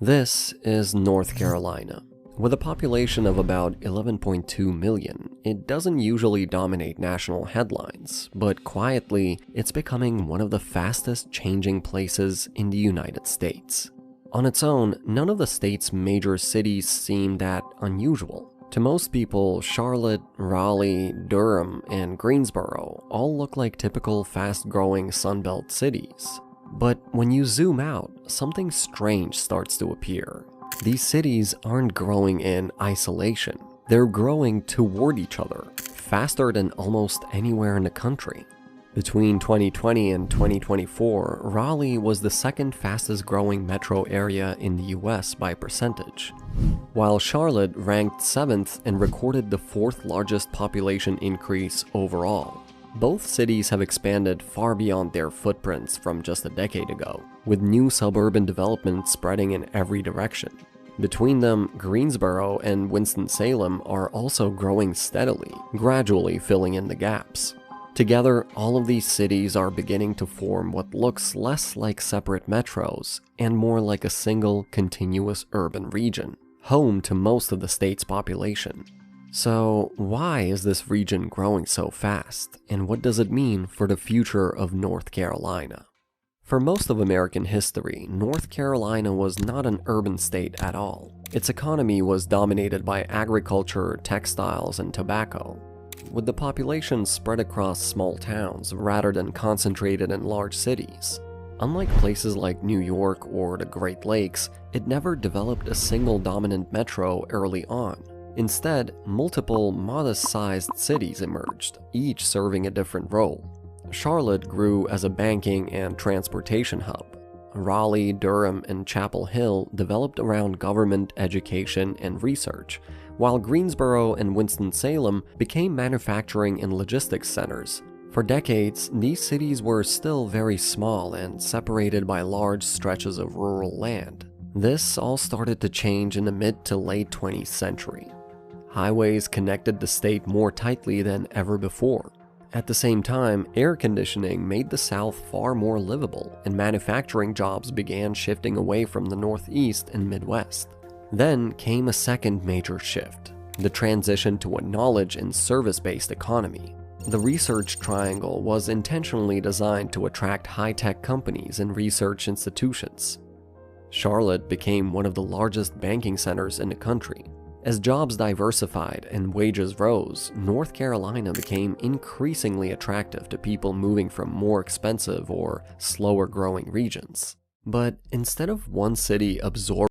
This is North Carolina. With a population of about 11.2 million, it doesn't usually dominate national headlines, but quietly, it's becoming one of the fastest changing places in the United States. On its own, none of the state's major cities seem that unusual. To most people, Charlotte, Raleigh, Durham, and Greensboro all look like typical fast-growing Sunbelt cities. But when you zoom out, something strange starts to appear. These cities aren't growing in isolation. They're growing toward each other, faster than almost anywhere in the country. Between 2020 and 2024, Raleigh was the second fastest growing metro area in the US by percentage, while Charlotte ranked 7th and recorded the 4th largest population increase overall. Both cities have expanded far beyond their footprints from just a decade ago, with new suburban development spreading in every direction. Between them, Greensboro and Winston-Salem are also growing steadily, gradually filling in the gaps. Together, all of these cities are beginning to form what looks less like separate metros and more like a single, continuous urban region, home to most of the state's population. So, why is this region growing so fast, and what does it mean for the future of North Carolina? For most of American history, North Carolina was not an urban state at all. Its economy was dominated by agriculture, textiles, and tobacco, with the population spread across small towns rather than concentrated in large cities. Unlike places like New York or the Great Lakes, it never developed a single dominant metro early on. Instead, multiple modest-sized cities emerged, each serving a different role. Charlotte grew as a banking and transportation hub. Raleigh, Durham, and Chapel Hill developed around government, education, and research, while Greensboro and Winston-Salem became manufacturing and logistics centers. For decades, these cities were still very small and separated by large stretches of rural land. This all started to change in the mid to late 20th century. Highways connected the state more tightly than ever before. At the same time, air conditioning made the South far more livable, and manufacturing jobs began shifting away from the Northeast and Midwest. Then came a second major shift, the transition to a knowledge and service-based economy. The Research Triangle was intentionally designed to attract high-tech companies and research institutions. Charlotte became one of the largest banking centers in the country. As jobs diversified and wages rose, North Carolina became increasingly attractive to people moving from more expensive or slower-growing regions. But instead of one city absorbing